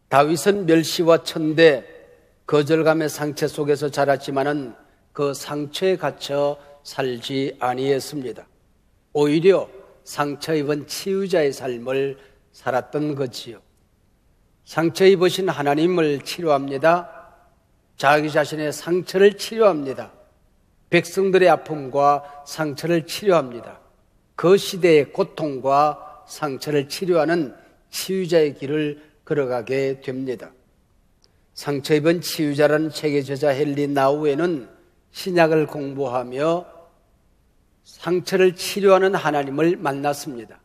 다윗은 멸시와 천대, 거절감의 상처 속에서 자랐지만은 그 상처에 갇혀 살지 아니했습니다. 오히려 상처 입은 치유자의 삶을 살았던 거지요. 상처 입으신 하나님을 치료합니다. 자기 자신의 상처를 치료합니다. 백성들의 아픔과 상처를 치료합니다. 그 시대의 고통과 상처를 치료하는 치유자의 길을 걸어가게 됩니다. 상처 입은 치유자라는 책의 저자 헨리 나우에는 신약을 공부하며 상처를 치료하는 하나님을 만났습니다.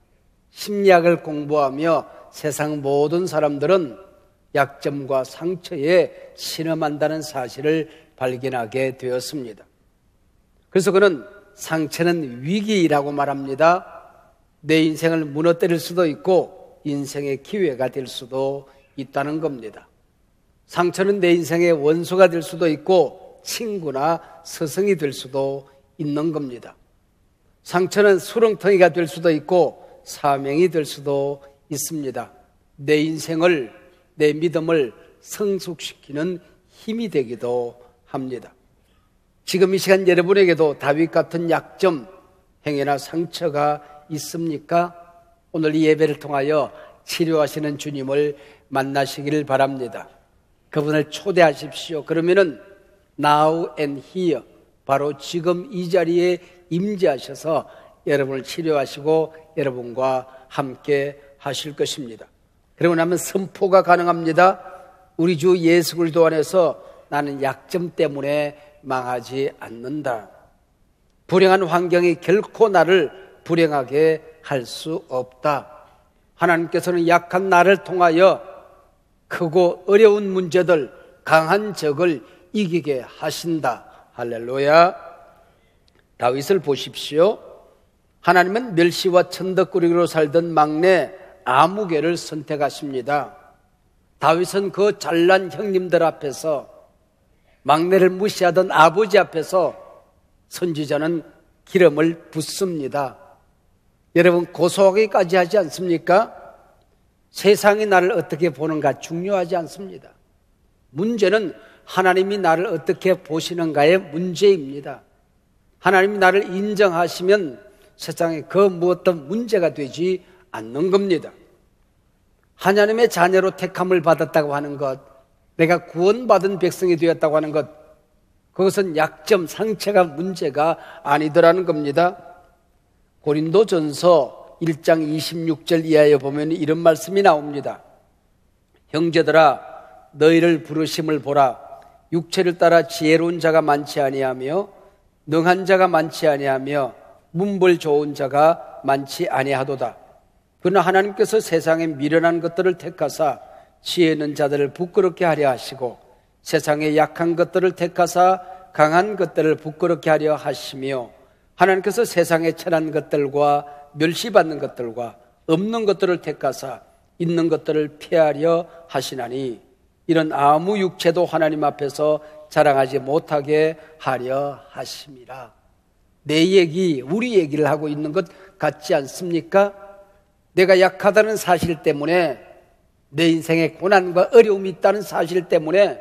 심리학을 공부하며 세상 모든 사람들은 약점과 상처에 신음한다는 사실을 발견하게 되었습니다. 그래서 그는 상처는 위기라고 말합니다. 내 인생을 무너뜨릴 수도 있고 인생의 기회가 될 수도 있다는 겁니다. 상처는 내 인생의 원수가 될 수도 있고 친구나 스승이 될 수도 있는 겁니다. 상처는 수렁텅이가 될 수도 있고 사명이 될 수도 있습니다. 내 인생을, 내 믿음을 성숙시키는 힘이 되기도 합니다. 지금 이 시간 여러분에게도 다윗 같은 약점, 행여나 상처가 있습니까? 오늘 이 예배를 통하여 치료하시는 주님을 만나시기를 바랍니다. 그분을 초대하십시오. 그러면은 now and here, 바로 지금 이 자리에 임재하셔서 여러분을 치료하시고 여러분과 함께 하실 것입니다. 그러고 나면 선포가 가능합니다. 우리 주 예수 그리스도 안에서 나는 약점 때문에 망하지 않는다. 불행한 환경이 결코 나를 불행하게 할 수 없다. 하나님께서는 약한 나를 통하여 크고 어려운 문제들, 강한 적을 이기게 하신다. 할렐루야. 다윗을 보십시오. 하나님은 멸시와 천덕꾸러기로 살던 막내 아무개를 선택하십니다. 다윗은 그 잘난 형님들 앞에서, 막내를 무시하던 아버지 앞에서 선지자는 기름을 붓습니다. 여러분, 고소하기까지 하지 않습니까? 세상이 나를 어떻게 보는가 중요하지 않습니다. 문제는 하나님이 나를 어떻게 보시는가의 문제입니다. 하나님이 나를 인정하시면 세상에 그 무엇도 문제가 되지 않는 겁니다. 하나님의 자녀로 택함을 받았다고 하는 것, 내가 구원받은 백성이 되었다고 하는 것, 그것은 약점, 상처가 문제가 아니더라는 겁니다. 고린도전서 1장 26절 이하에 보면 이런 말씀이 나옵니다. 형제들아, 너희를 부르심을 보라. 육체를 따라 지혜로운 자가 많지 아니하며 능한 자가 많지 아니하며 문벌 좋은 자가 많지 아니하도다. 그러나 하나님께서 세상에 미련한 것들을 택하사 지혜 있는 자들을 부끄럽게 하려 하시고 세상에 약한 것들을 택하사 강한 것들을 부끄럽게 하려 하시며 하나님께서 세상에 천한 것들과 멸시받는 것들과 없는 것들을 택하사 있는 것들을 피하려 하시나니 이런 아무 육체도 하나님 앞에서 자랑하지 못하게 하려 하심이라. 내 얘기, 우리 얘기를 하고 있는 것 같지 않습니까? 내가 약하다는 사실 때문에, 내 인생에 고난과 어려움이 있다는 사실 때문에,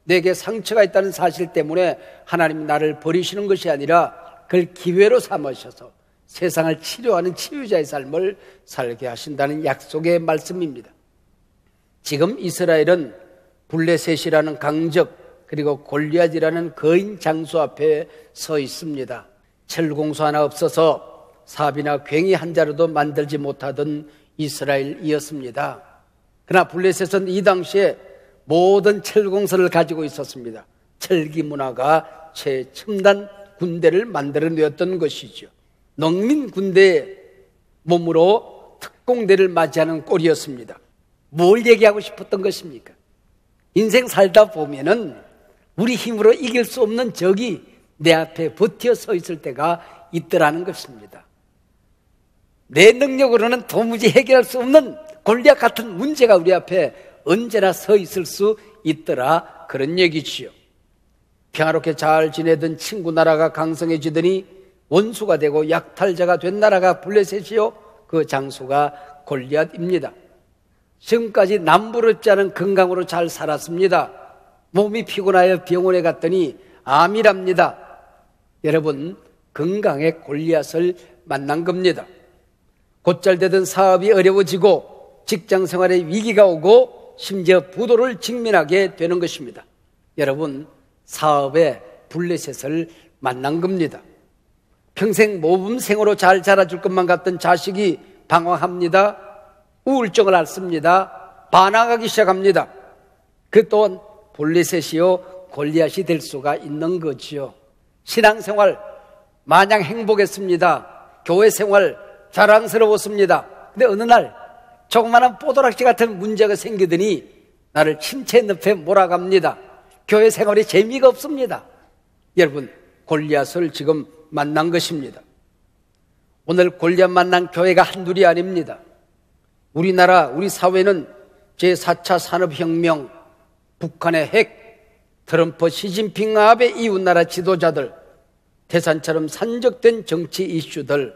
내게 상처가 있다는 사실 때문에 하나님이 나를 버리시는 것이 아니라 그걸 기회로 삼으셔서 세상을 치료하는 치유자의 삶을 살게 하신다는 약속의 말씀입니다. 지금 이스라엘은 블레셋이라는 강적, 그리고 골리앗이라는 거인 장수 앞에 서 있습니다. 철공소 하나 없어서 삽이나 괭이 한 자루도 만들지 못하던 이스라엘이었습니다. 그러나 블레셋은 이 당시에 모든 철공소를 가지고 있었습니다. 철기 문화가 최첨단 군대를 만들어내었던 것이죠. 농민 군대의 몸으로 특공대를 맞이하는 꼴이었습니다. 뭘 얘기하고 싶었던 것입니까? 인생 살다 보면은 우리 힘으로 이길 수 없는 적이 내 앞에 버텨 서 있을 때가 있더라는 것입니다. 내 능력으로는 도무지 해결할 수 없는 골리앗 같은 문제가 우리 앞에 언제나 서 있을 수 있더라, 그런 얘기지요. 평화롭게 잘 지내던 친구 나라가 강성해지더니 원수가 되고 약탈자가 된 나라가 블레셋이요, 그 장수가 골리앗입니다. 지금까지 남부럽지 않은 건강으로 잘 살았습니다. 몸이 피곤하여 병원에 갔더니 암이랍니다. 여러분, 건강의 골리앗을 만난 겁니다. 곧잘 되던 사업이 어려워지고 직장 생활에 위기가 오고 심지어 부도를 직면하게 되는 것입니다. 여러분, 사업의 블레셋을 만난 겁니다. 평생 모범생으로 잘 자라줄 것만 같던 자식이 방황합니다. 우울증을 앓습니다. 반항하기 시작합니다. 그 또한 블레셋이요 골리앗이 될 수가 있는 거지요. 신앙생활 마냥 행복했습니다. 교회생활 자랑스러웠습니다. 근데 어느 날 조그마한 뽀드락지 같은 문제가 생기더니 나를 침체 늪에 몰아갑니다. 교회생활이 재미가 없습니다. 여러분, 골리앗을 지금 만난 것입니다. 오늘 골리앗 만난 교회가 한둘이 아닙니다. 우리나라, 우리 사회는 제4차 산업혁명, 북한의 핵, 트럼프, 시진핑 아베 이웃나라 지도자들, 태산처럼 산적된 정치 이슈들,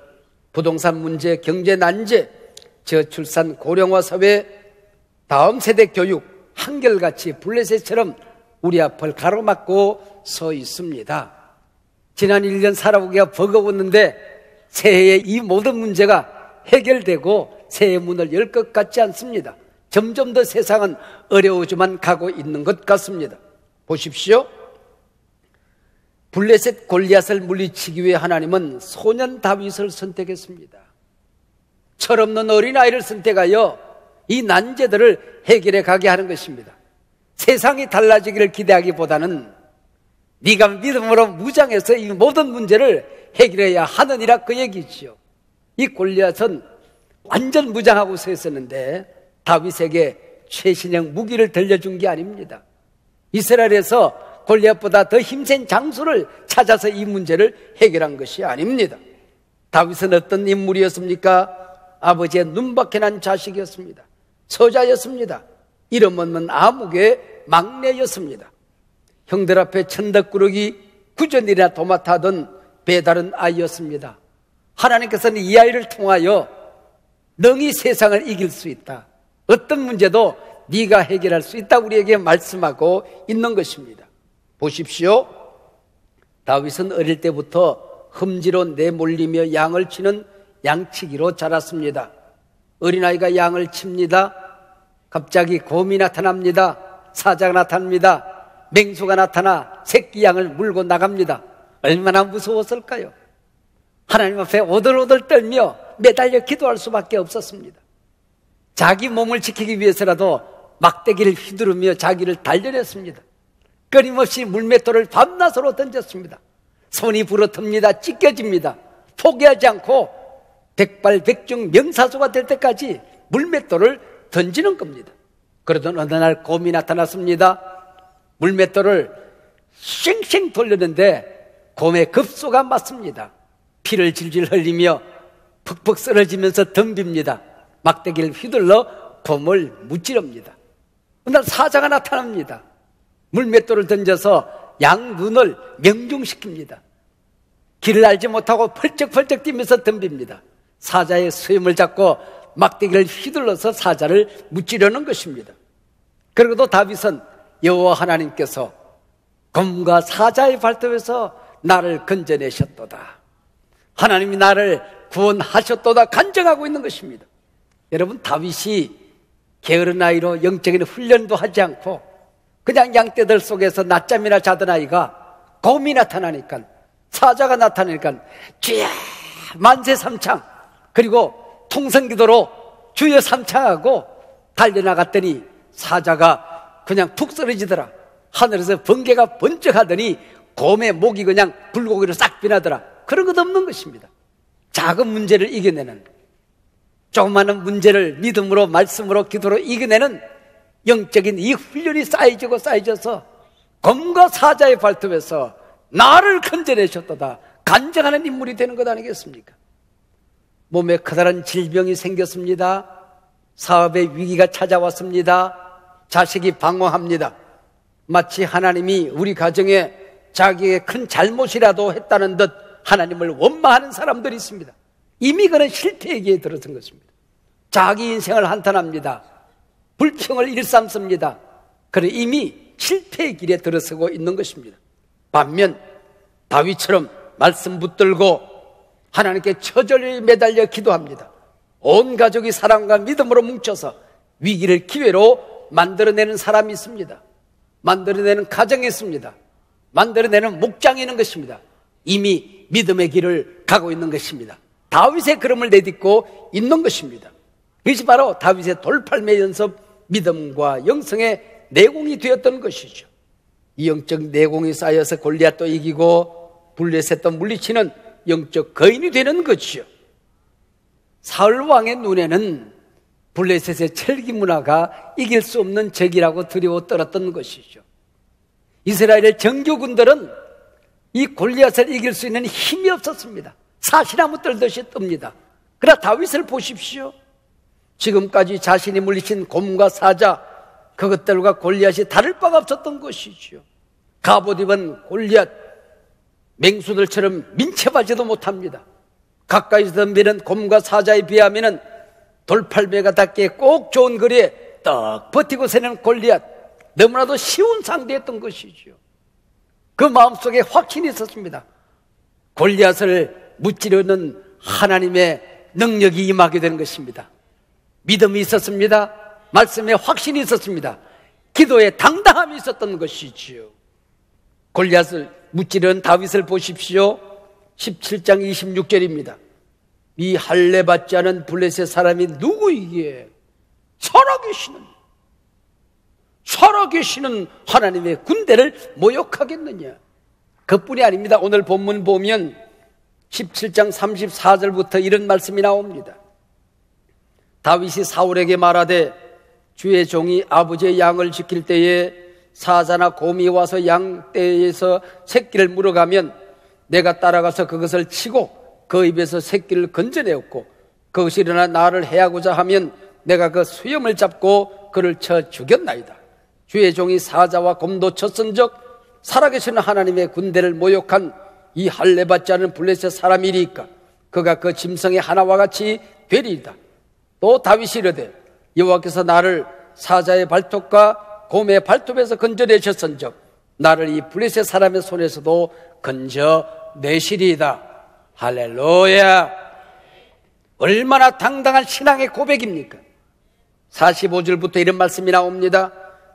부동산 문제, 경제 난제, 저출산 고령화 사회, 다음 세대 교육, 한결같이 블레셋처럼 우리 앞을 가로막고 서 있습니다. 지난 1년 살아보기가 버거웠는데 새해에 이 모든 문제가 해결되고 새해 문을 열 것 같지 않습니다. 점점 더 세상은 어려워져만 가고 있는 것 같습니다. 보십시오. 블레셋 골리앗을 물리치기 위해 하나님은 소년 다윗을 선택했습니다. 철없는 어린아이를 선택하여 이 난제들을 해결해 가게 하는 것입니다. 세상이 달라지기를 기대하기보다는 네가 믿음으로 무장해서 이 모든 문제를 해결해야 하느니라 그 얘기지요. 이 골리앗은 완전 무장하고 서 있었는데 다윗에게 최신형 무기를 들려준 게 아닙니다. 이스라엘에서 골리앗보다 더 힘센 장수를 찾아서 이 문제를 해결한 것이 아닙니다. 다윗은 어떤 인물이었습니까? 아버지의 눈밖에 난 자식이었습니다. 처자였습니다. 이름 없는 아무개의 막내였습니다. 형들 앞에 천덕꾸러기 구전이나 도맡아하던 배다른 아이였습니다. 하나님께서는 이 아이를 통하여 능히 세상을 이길 수 있다. 어떤 문제도 네가 해결할 수 있다 우리에게 말씀하고 있는 것입니다. 보십시오. 다윗은 어릴 때부터 흠지로 내몰리며 양을 치는 양치기로 자랐습니다. 어린아이가 양을 칩니다. 갑자기 곰이 나타납니다. 사자가 나타납니다. 맹수가 나타나 새끼 양을 물고 나갑니다. 얼마나 무서웠을까요? 하나님 앞에 오들오들 떨며 매달려 기도할 수밖에 없었습니다. 자기 몸을 지키기 위해서라도 막대기를 휘두르며 자기를 단련했습니다. 끊임없이 물맷돌을 밤낮으로 던졌습니다. 손이 부러집니다. 찢겨집니다. 포기하지 않고 백발백중 명사수가 될 때까지 물맷돌을 던지는 겁니다. 그러던 어느 날 곰이 나타났습니다. 물맷돌을 쌩쌩 돌렸는데 곰의 급소가 맞습니다. 피를 질질 흘리며 푹푹 쓰러지면서 덤빕니다. 막대기를 휘둘러 곰을 무찌릅니다. 어느 날 사자가 나타납니다. 물맷돌을 던져서 양 눈을 명중시킵니다. 길을 알지 못하고 펄쩍펄쩍 뛰면서 덤빕니다. 사자의 수염을 잡고 막대기를 휘둘러서 사자를 무찌려는 것입니다. 그리고도 다윗은 여호와 하나님께서 곰과 사자의 발톱에서 나를 건져내셨도다. 하나님이 나를 구원하셨도다 간증하고 있는 것입니다. 여러분, 다윗이 게으른 아이로 영적인 훈련도 하지 않고 그냥 양떼들 속에서 낮잠이나 자던 아이가 곰이 나타나니까, 사자가 나타나니까 주여 만세 삼창, 그리고 통성기도로 주여 삼창하고 달려나갔더니 사자가 그냥 푹 쓰러지더라. 하늘에서 번개가 번쩍하더니 곰의 목이 그냥 불고기로 싹 비나더라. 그런 것 없는 것입니다. 작은 문제를 이겨내는, 조그마한 문제를 믿음으로 말씀으로 기도로 이겨내는 영적인 이 훈련이 쌓여지고 쌓여져서 곰과 사자의 발톱에서 나를 건져내셨도다 간증하는 인물이 되는 것 아니겠습니까? 몸에 커다란 질병이 생겼습니다. 사업의 위기가 찾아왔습니다. 자식이 방황합니다. 마치 하나님이 우리 가정에 자기의 큰 잘못이라도 했다는 듯 하나님을 원망하는 사람들이 있습니다. 이미 그는 실패의 기에 들어선 것입니다. 자기 인생을 한탄합니다. 불평을 일삼습니다. 그러나 이미 실패의 길에 들어서고 있는 것입니다. 반면 다윗처럼 말씀 붙들고 하나님께 처절히 매달려 기도합니다. 온 가족이 사랑과 믿음으로 뭉쳐서 위기를 기회로 만들어내는 사람이 있습니다. 만들어내는 가정이 있습니다. 만들어내는 목장이 있는 것입니다. 이미 믿음의 길을 가고 있는 것입니다. 다윗의 걸음을 내딛고 있는 것입니다. 이것이 바로 다윗의 돌팔매 연습 믿음과 영성의 내공이 되었던 것이죠. 이 영적 내공이 쌓여서 골리앗도 이기고 블레셋도 물리치는 영적 거인이 되는 것이죠. 사울 왕의 눈에는 블레셋의 철기 문화가 이길 수 없는 적이라고 두려워 떨었던 것이죠. 이스라엘의 정교군들은 이 골리앗을 이길 수 있는 힘이 없었습니다. 사시나무 떨듯이 뜹니다. 그러나 다윗을 보십시오. 지금까지 자신이 물리친 곰과 사자, 그것들과 골리앗이 다를 바가 없었던 것이죠. 갑옷 입은 골리앗, 맹수들처럼 민첩하지도 못합니다. 가까이서 덤비는 곰과 사자에 비하면 돌팔매가 닿기에 꼭 좋은 거리에 떡 버티고 서는 골리앗, 너무나도 쉬운 상대였던 것이죠. 그 마음속에 확신이 있었습니다. 골리앗을 무찌르는 하나님의 능력이 임하게 되는 것입니다. 믿음이 있었습니다. 말씀에 확신이 있었습니다. 기도에 당당함이 있었던 것이지요. 골리앗을 무찌르는 다윗을 보십시오. 17장 26절입니다. 이 할례 받지 않은 블레셋 사람이 누구이기에 살아계시는 하나님의 군대를 모욕하겠느냐. 그뿐이 아닙니다. 오늘 본문 보면 17장 34절부터 이런 말씀이 나옵니다. 다윗이 사울에게 말하되 주의 종이 아버지의 양을 지킬 때에 사자나 곰이 와서 양떼에서 새끼를 물어가면 내가 따라가서 그것을 치고 그 입에서 새끼를 건져내었고 그것이 일어나 나를 해하고자 하면 내가 그 수염을 잡고 그를 쳐 죽였나이다. 주의 종이 사자와 곰도 쳤은즉 살아계시는 하나님의 군대를 모욕한 이 할례 받지 않은 블레셋 사람이리까 그가 그 짐승의 하나와 같이 되리이다. 또 다윗이 이르되 여호와께서 나를 사자의 발톱과 곰의 발톱에서 건져내셨은즉 나를 이 블레셋 사람의 손에서도 건져내시리이다. 할렐루야. 얼마나 당당한 신앙의 고백입니까? 45절부터 이런 말씀이 나옵니다.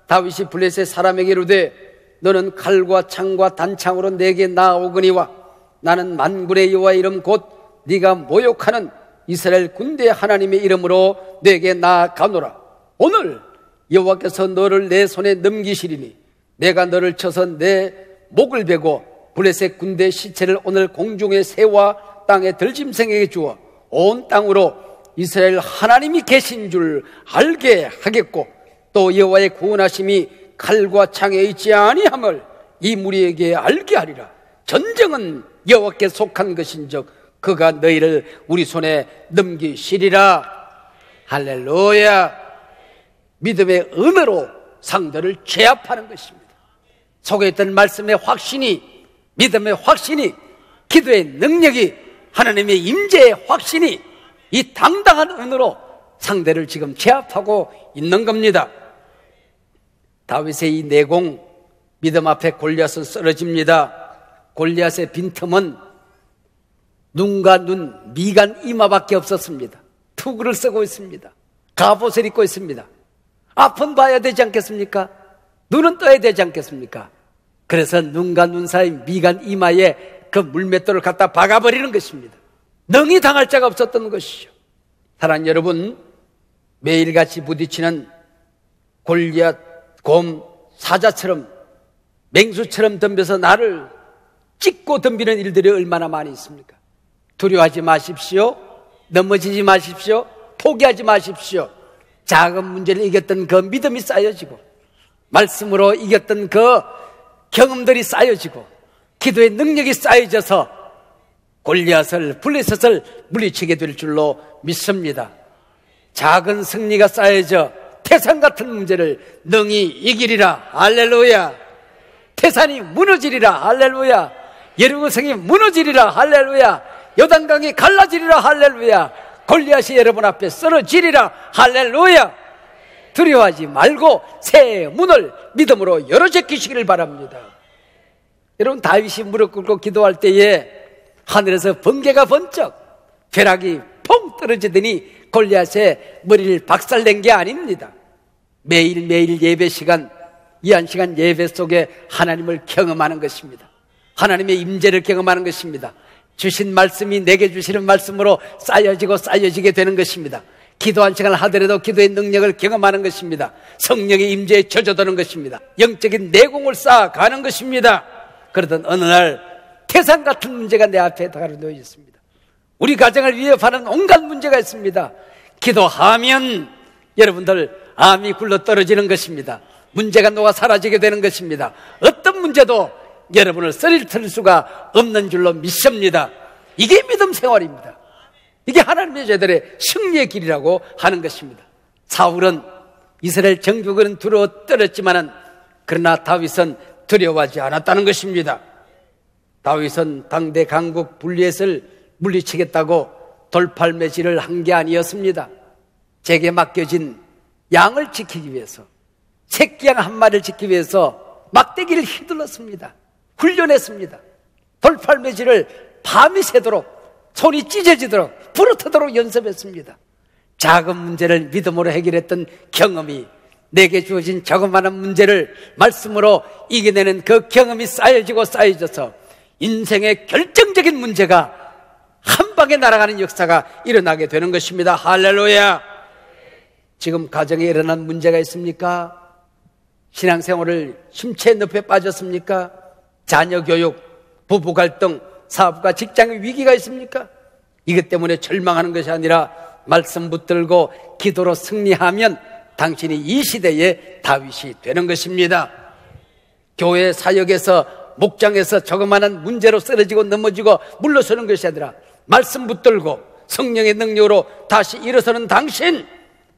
다윗이 블레셋 사람에게 이르되 너는 칼과 창과 단창으로 내게 나아오거니와 나는 만군의 여호와의 이름 곧 네가 모욕하는 이스라엘 군대 하나님의 이름으로 내게 나아가노라. 오늘 여호와께서 너를 내 손에 넘기시리니 내가 너를 쳐서 내 목을 베고 블레셋 군대 시체를 오늘 공중의 새와 땅의 들짐승에게 주어 온 땅으로 이스라엘 하나님이 계신 줄 알게 하겠고 또 여호와의 구원하심이 칼과 창에 있지 아니함을 이 무리에게 알게 하리라. 전쟁은 여호와께 속한 것인즉 그가 너희를 우리 손에 넘기시리라. 할렐루야. 믿음의 은혜로 상대를 제압하는 것입니다. 속에 있던 말씀의 확신이, 믿음의 확신이, 기도의 능력이, 하나님의 임재의 확신이 이 당당한 은혜로 상대를 지금 제압하고 있는 겁니다. 다윗의 이 내공, 믿음 앞에 골리앗은 쓰러집니다. 골리앗의 빈틈은 눈과 눈, 미간, 이마밖에 없었습니다. 투구를 쓰고 있습니다. 갑옷을 입고 있습니다. 앞은 봐야 되지 않겠습니까? 눈은 떠야 되지 않겠습니까? 그래서 눈과 눈 사이 미간, 이마에 그 물맷돌을 갖다 박아버리는 것입니다. 능히 당할 자가 없었던 것이죠. 사랑하는 여러분, 매일같이 부딪히는 골리앗, 곰, 사자처럼 맹수처럼 덤벼서 나를 찍고 덤비는 일들이 얼마나 많이 있습니까? 두려워하지 마십시오. 넘어지지 마십시오. 포기하지 마십시오. 작은 문제를 이겼던 그 믿음이 쌓여지고 말씀으로 이겼던 그 경험들이 쌓여지고 기도의 능력이 쌓여져서 골리앗을, 블레셋을 물리치게 될 줄로 믿습니다. 작은 승리가 쌓여져 태산 같은 문제를 능히 이기리라. 할렐루야. 태산이 무너지리라. 할렐루야. 여리고성이 무너지리라. 할렐루야. 요단강이 갈라지리라. 할렐루야. 골리앗이 여러분 앞에 쓰러지리라. 할렐루야. 두려워하지 말고 새 문을 믿음으로 열어 제끼시기를 바랍니다. 여러분, 다윗이 무릎 꿇고 기도할 때에 하늘에서 번개가 번쩍, 벼락이 펑 떨어지더니 골리앗의 머리를 박살낸 게 아닙니다. 매일매일 예배 시간, 이한 시간 예배 속에 하나님을 경험하는 것입니다. 하나님의 임재를 경험하는 것입니다. 주신 말씀이 내게 주시는 말씀으로 쌓여지고 쌓여지게 되는 것입니다. 기도한 시간을 하더라도 기도의 능력을 경험하는 것입니다. 성령의 임재에 젖어드는 것입니다. 영적인 내공을 쌓아가는 것입니다. 그러던 어느 날 태산 같은 문제가 내 앞에 가로놓여 있습니다. 우리 가정을 위협하는 온갖 문제가 있습니다. 기도하면 여러분들 암이 굴러 떨어지는 것입니다. 문제가 녹아 사라지게 되는 것입니다. 어떤 문제도 여러분을 쓰러뜨릴 수가 없는 줄로 믿습니다. 이게 믿음 생활입니다. 이게 하나님의 제들의 승리의 길이라고 하는 것입니다. 사울은 이스라엘 정복은 두려워 떨었지만은 그러나 다윗은 두려워하지 않았다는 것입니다. 다윗은 당대 강국 블리앗을 물리치겠다고 돌팔매질을 한 게 아니었습니다. 제게 맡겨진 양을 지키기 위해서, 새끼양 한 마리를 지키기 위해서 막대기를 휘둘렀습니다. 훈련했습니다. 돌팔매질을 밤이 새도록, 손이 찢어지도록, 부러뜨도록 연습했습니다. 작은 문제를 믿음으로 해결했던 경험이, 내게 주어진 조그마한 문제를 말씀으로 이겨내는 그 경험이 쌓여지고 쌓여져서 인생의 결정적인 문제가 한 방에 날아가는 역사가 일어나게 되는 것입니다. 할렐루야. 지금 가정에 일어난 문제가 있습니까? 신앙생활을 심취의 늪에 빠졌습니까? 자녀 교육, 부부 갈등, 사업과 직장의 위기가 있습니까? 이것 때문에 절망하는 것이 아니라 말씀 붙들고 기도로 승리하면 당신이 이 시대의 다윗이 되는 것입니다. 교회 사역에서, 목장에서 조그마한 문제로 쓰러지고 넘어지고 물러서는 것이 아니라 말씀 붙들고 성령의 능력으로 다시 일어서는 당신,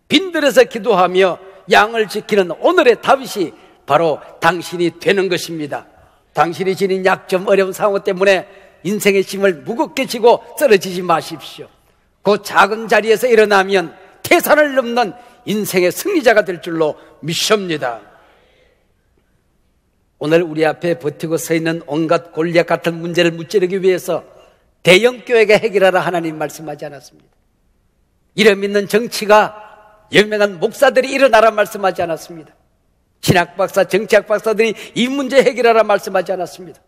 빈들에서 기도하며 양을 지키는 오늘의 다윗이 바로 당신이 되는 것입니다. 당신이 지닌 약점, 어려운 상황 때문에 인생의 짐을 무겁게 지고 쓰러지지 마십시오. 그 작은 자리에서 일어나면 태산을 넘는 인생의 승리자가 될 줄로 믿습니다. 오늘 우리 앞에 버티고 서 있는 온갖 골리앗 같은 문제를 무찌르기 위해서 대형교회가 해결하라 하나님 말씀하지 않았습니다. 이름 있는 정치가, 유명한 목사들이 일어나라 말씀하지 않았습니다. 신학박사, 정치학 박사들이 이 문제 해결하라 말씀하지 않았습니다.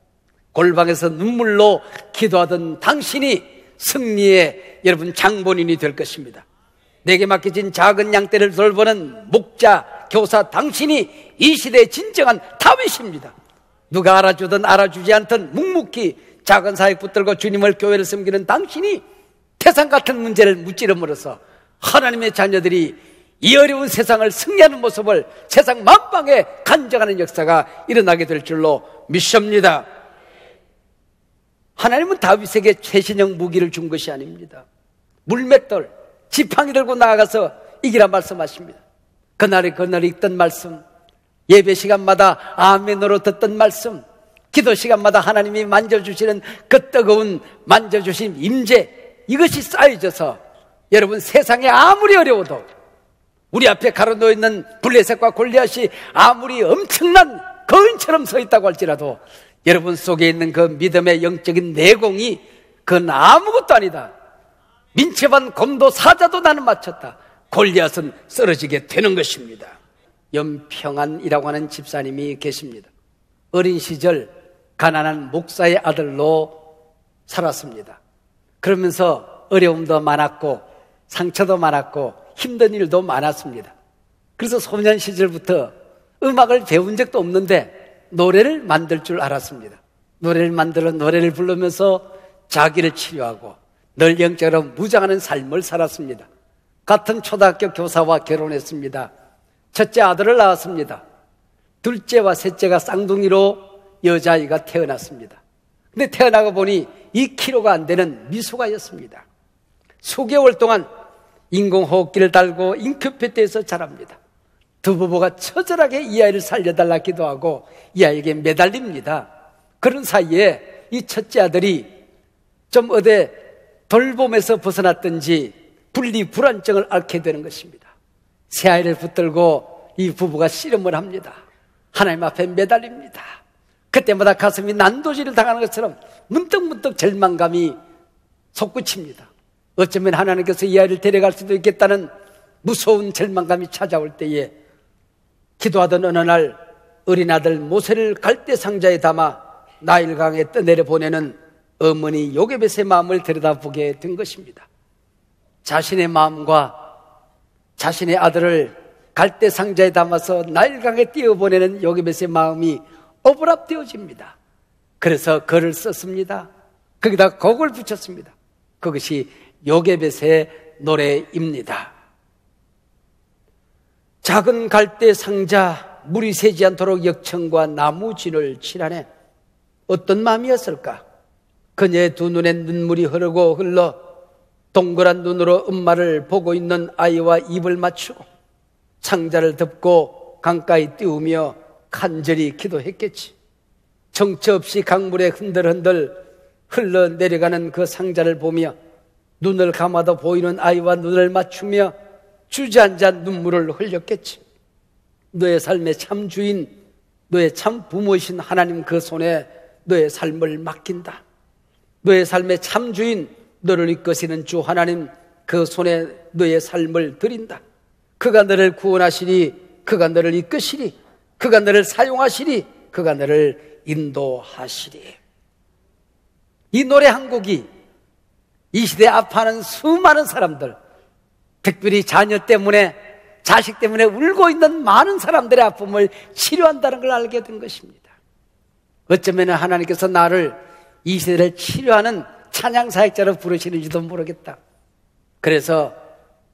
골방에서 눈물로 기도하던 당신이 승리의 여러분 장본인이 될 것입니다. 내게 맡겨진 작은 양떼를 돌보는 목자, 교사 당신이 이 시대의 진정한 다윗입니다. 누가 알아주든 알아주지 않든 묵묵히 작은 사역 붙들고 주님을, 교회를 섬기는 당신이 태산 같은 문제를 무찌름으로써 하나님의 자녀들이 이 어려운 세상을 승리하는 모습을 세상 만방에 간증하는 역사가 일어나게 될 줄로 믿습니다. 하나님은 다윗에게 최신형 무기를 준 것이 아닙니다. 물맷돌, 지팡이 들고 나아가서 이기라 말씀하십니다. 그날이 읽던 말씀, 예배 시간마다 아멘으로 듣던 말씀, 기도 시간마다 하나님이 만져주시는 그 뜨거운 만져주신 임재, 이것이 쌓여져서 여러분 세상에 아무리 어려워도, 우리 앞에 가로놓여 있는 블레셋과 골리앗이 아무리 엄청난 거인처럼 서 있다고 할지라도 여러분 속에 있는 그 믿음의 영적인 내공이 그건 아무것도 아니다. 민첩한 곰도 사자도 나는 맞췄다. 골리앗은 쓰러지게 되는 것입니다. 연평안이라고 하는 집사님이 계십니다. 어린 시절 가난한 목사의 아들로 살았습니다. 그러면서 어려움도 많았고 상처도 많았고 힘든 일도 많았습니다. 그래서 소년 시절부터 음악을 배운 적도 없는데 노래를 만들 줄 알았습니다. 노래를 만들어 노래를 부르면서 자기를 치료하고 늘 영적으로 무장하는 삶을 살았습니다. 같은 초등학교 교사와 결혼했습니다. 첫째 아들을 낳았습니다. 둘째와 셋째가 쌍둥이로 여자아이가 태어났습니다. 근데 태어나고 보니 2kg가 안 되는 미숙아였습니다. 수개월 동안 인공호흡기를 달고 인큐베이터에서 자랍니다. 두 부부가 처절하게 이 아이를 살려달라 기도하고 이 아이에게 매달립니다. 그런 사이에 이 첫째 아들이 좀 돌봄에서 벗어났든지 분리 불안증을 앓게 되는 것입니다. 새아이를 붙들고 이 부부가 씨름을 합니다. 하나님 앞에 매달립니다. 그때마다 가슴이 난도질을 당하는 것처럼 문득문득 절망감이 솟구칩니다. 어쩌면 하나님께서 이 아이를 데려갈 수도 있겠다는 무서운 절망감이 찾아올 때에 기도하던 어느 날 어린 아들 모세를 갈대 상자에 담아 나일강에 떠내려 보내는 어머니 요게벳의 마음을 들여다보게 된 것입니다. 자신의 마음과 자신의 아들을 갈대 상자에 담아서 나일강에 띄워보내는 요게벳의 마음이 오버랩되어집니다. 그래서 글을 썼습니다. 거기다 곡을 붙였습니다. 그것이 요게벳의 노래입니다. 작은 갈대 상자, 물이 새지 않도록 역청과 나무진을 칠하네. 어떤 마음이었을까? 그녀의 두 눈에 눈물이 흐르고 흘러 동그란 눈으로 엄마를 보고 있는 아이와 입을 맞추고 상자를 덮고 강가에 띄우며 간절히 기도했겠지. 정처 없이 강물에 흔들흔들 흘러내려가는 그 상자를 보며 눈을 감아도 보이는 아이와 눈을 맞추며 주저앉아 눈물을 흘렸겠지. 너의 삶의 참 주인, 너의 참 부모이신 하나님 그 손에 너의 삶을 맡긴다. 너의 삶의 참 주인, 너를 이끄시는 주 하나님 그 손에 너의 삶을 드린다. 그가 너를 구원하시리, 그가 너를 이끄시리, 그가 너를 사용하시리, 그가 너를 인도하시리. 이 노래 한 곡이 이 시대에 아파하는 수많은 사람들, 특별히 자녀 때문에, 자식 때문에 울고 있는 많은 사람들의 아픔을 치료한다는 걸 알게 된 것입니다. 어쩌면 하나님께서 나를 이 시대를 치료하는 찬양사역자로 부르시는지도 모르겠다. 그래서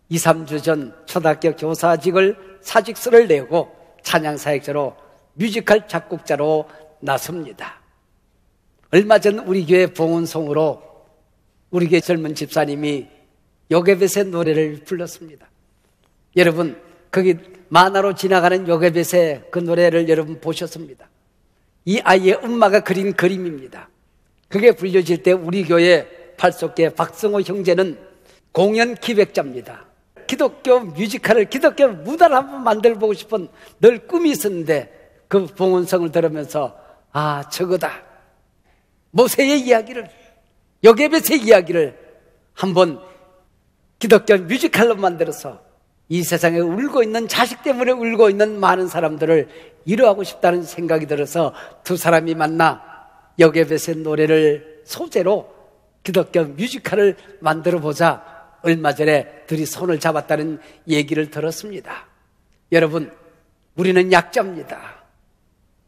2, 3주 전 초등학교 교사직을 사직서를 내고 찬양사역자로 뮤지컬 작곡자로 나섭니다. 얼마 전 우리 교회 봉헌송으로 우리 교회 젊은 집사님이 요게벳의 노래를 불렀습니다. 여러분, 거기 만화로 지나가는 요게벳의 그 노래를 여러분 보셨습니다. 이 아이의 엄마가 그린 그림입니다. 그게 불려질 때 우리 교회 팔속계 박성호 형제는 공연 기획자입니다. 기독교 뮤지컬을, 기독교 무대를 한번 만들어보고 싶은 늘 꿈이 있었는데 그 봉헌성을 들으면서 아, 저거다. 모세의 이야기를, 요게벳의 이야기를 한번 기독교 뮤지컬로 만들어서 이 세상에 울고 있는, 자식 때문에 울고 있는 많은 사람들을 위로하고 싶다는 생각이 들어서 두 사람이 만나 요게벳의 노래를 소재로 기독교 뮤지컬을 만들어보자 얼마 전에 둘이 손을 잡았다는 얘기를 들었습니다. 여러분, 우리는 약자입니다.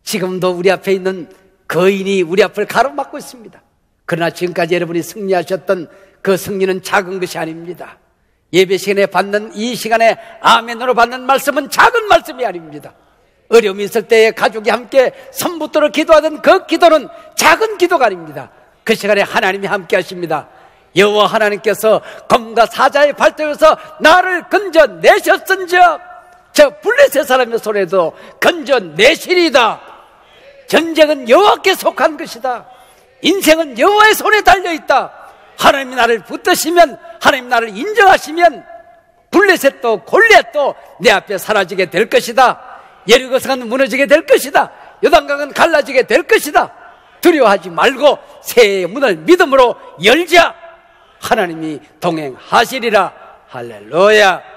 지금도 우리 앞에 있는 거인이 우리 앞을 가로막고 있습니다. 그러나 지금까지 여러분이 승리하셨던 그 승리는 작은 것이 아닙니다. 예배 시간에 받는, 이 시간에 아멘으로 받는 말씀은 작은 말씀이 아닙니다. 어려움이 있을 때에 가족이 함께 손붙들어 기도하던 그 기도는 작은 기도가 아닙니다. 그 시간에 하나님이 함께 하십니다. 여호와 하나님께서 검과 사자의 발톱에서 나를 건져내셨은즉 저 블레셋 사람의 손에도 건져내시리이다. 전쟁은 여호와께 속한 것이다. 인생은 여호와의 손에 달려있다. 하나님이 나를 붙드시면, 하나님이 나를 인정하시면 블레셋도 골리앗도 내 앞에 사라지게 될 것이다. 예리고성은 무너지게 될 것이다. 요단강은 갈라지게 될 것이다. 두려워하지 말고 새해의 문을 믿음으로 열자. 하나님이 동행하시리라. 할렐루야.